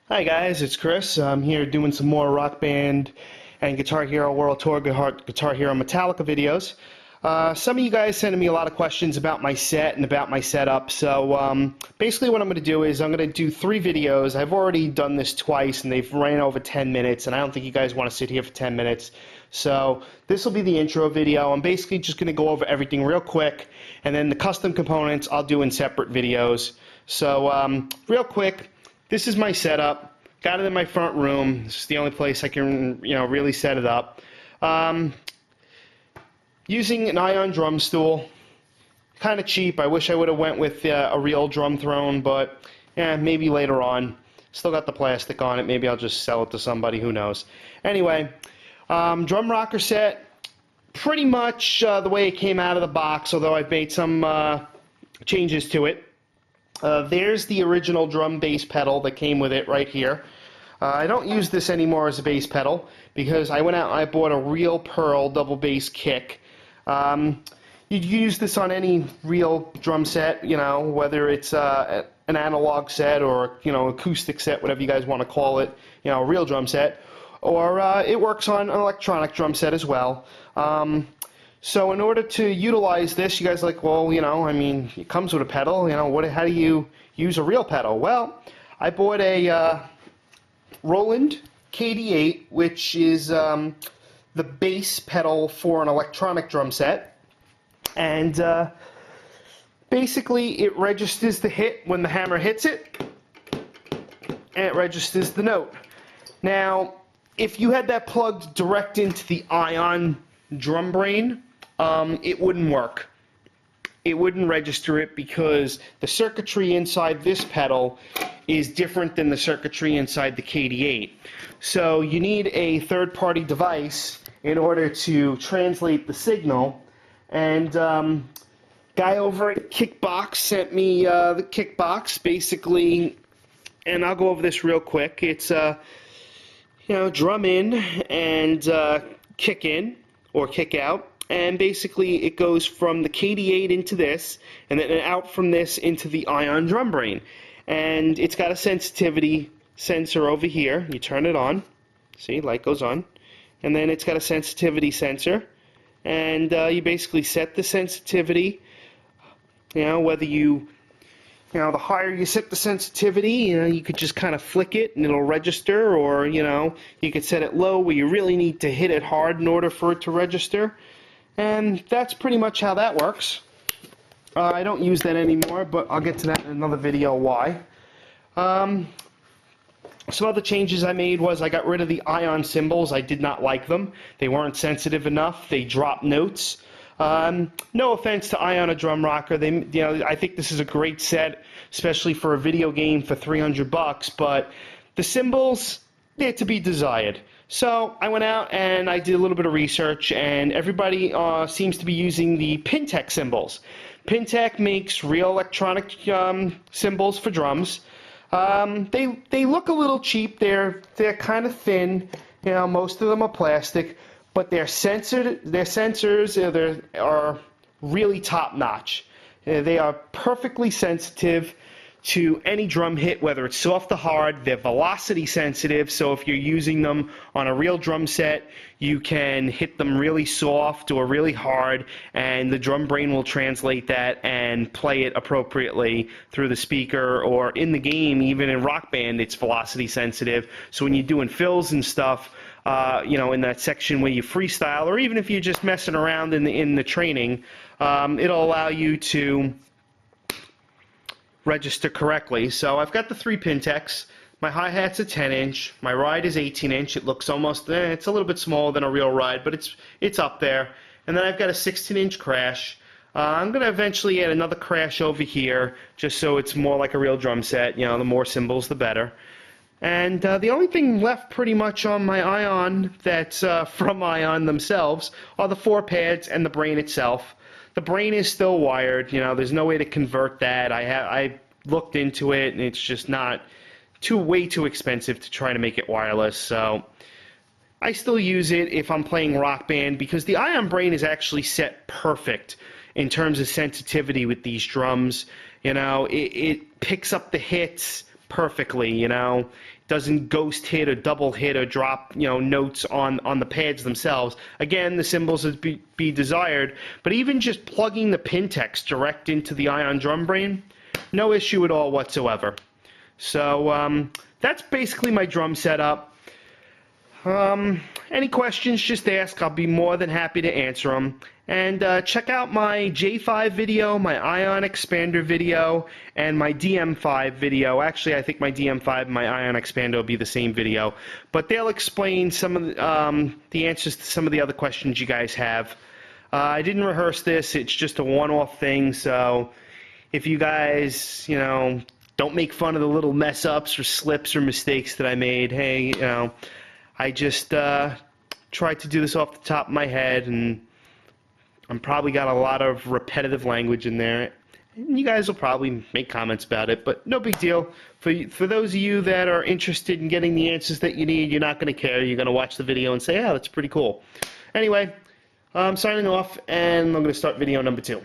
Hi guys, it's Chris. I'm here doing some more Rock Band and Guitar Hero World Tour Guitar Hero Metallica videos. Some of you guys sending me a lot of questions about my set and about my setup, so basically what I'm going to do is I'm going to do 3 videos. I've already done this twice and they've ran over 10 minutes, and I don't think you guys want to sit here for 10 minutes. So this will be the intro video. I'm basically just going to go over everything real quick, and then the custom components I'll do in separate videos. So real quick, this is my setup. Got it in my front room. This is the only place I can, really set it up. Using an ion drum stool. Kind of cheap. I wish I would have went with a real drum throne, but maybe later on. Still got the plastic on it. Maybe I'll just sell it to somebody. Who knows? Anyway, drum rocker set. Pretty much the way it came out of the box, although I've made some changes to it. There's the original drum bass pedal that came with it right here. I don't use this anymore as a bass pedal because I went out and I bought a real pearl double bass kick. You'd use this on any real drum set, whether it's an analog set or acoustic set, whatever you guys want to call it, a real drum set, or it works on an electronic drum set as well. So in order to utilize this, you guys are like, well, it comes with a pedal, how do you use a real pedal? Well, I bought a Roland KD8, which is the bass pedal for an electronic drum set, and basically it registers the hit when the hammer hits it, and it registers the note. Now, if you had that plugged direct into the ion drum brain, it wouldn't work. It wouldn't register it because the circuitry inside this pedal is different than the circuitry inside the KD8. So you need a third-party device in order to translate the signal. And guy over at Kickbox sent me the Kickbox, basically, and I'll go over this real quick. It's drum in and kick in or kick out. And basically it goes from the KD8 into this, and then out from this into the ion drum brain. And it's got a sensitivity sensor over here. You turn it on. See, light goes on. And then it's got a sensitivity sensor. And you basically set the sensitivity, whether the higher you set the sensitivity, you could just kind of flick it and it'll register, or, you could set it low where you really need to hit it hard in order for it to register. And that's pretty much how that works. I don't use that anymore, but I'll get to that in another video why. Some other changes I made was I got rid of the ion cymbals. I did not like them. They weren't sensitive enough. They dropped notes. No offense to Ion, a drum rocker. I think this is a great set, especially for a video game for $300, but the cymbals, they're to be desired. So I went out and I did a little bit of research, and everybody seems to be using the Pentek Cymbals. Pentek makes real electronic cymbals for drums. They look a little cheap. They're kind of thin. Most of them are plastic, but their sensors are really top notch. They are perfectly sensitive to any drum hit, whether it's soft or hard. They're velocity sensitive, so if you're using them on a real drum set, you can hit them really soft or really hard, and the drum brain will translate that and play it appropriately through the speaker, or in the game, even in Rock Band, it's velocity sensitive. So when you're doing fills and stuff, in that section where you freestyle, or even if you're just messing around in the training, it'll allow you to register correctly. So I've got the 3 Penteks. My hi-hat's a 10-inch. My ride is 18-inch. It looks almost, it's a little bit smaller than a real ride, but it's up there. And then I've got a 16-inch crash. I'm going to eventually add another crash over here, just so it's more like a real drum set. The more cymbals, the better. And the only thing left pretty much on my Ion that's from Ion themselves are the 4 pads and the brain itself. The brain is still wired. There's no way to convert that. I looked into it, and it's just not way too expensive to try to make it wireless. So I still use it if I'm playing Rock Band, because the Ion brain is actually set perfect in terms of sensitivity with these drums. You know, it picks up the hits perfectly, you know. Doesn't ghost hit or double hit or drop, you know, notes on the pads themselves. Again, the cymbals would be desired, but even just plugging the Pentex direct into the ion drum brain, no issue at all whatsoever. So that's basically my drum setup. Any questions, just ask. I'll be more than happy to answer them. And check out my J5 video, my Ion Expander video, and my DM5 video. Actually, I think my DM5 and my Ion Expander will be the same video. But they'll explain some of the answers to some of the other questions you guys have. I didn't rehearse this. It's just a one-off thing. So if you guys, you know, don't make fun of the little mess-ups or slips or mistakes that I made, hey, you know, I just tried to do this off the top of my head, and I'm probably got a lot of repetitive language in there. And you guys will probably make comments about it, but no big deal. For those of you that are interested in getting the answers that you need, you're not going to care. You're going to watch the video and say, yeah, that's pretty cool. Anyway, I'm signing off, and I'm going to start video number 2.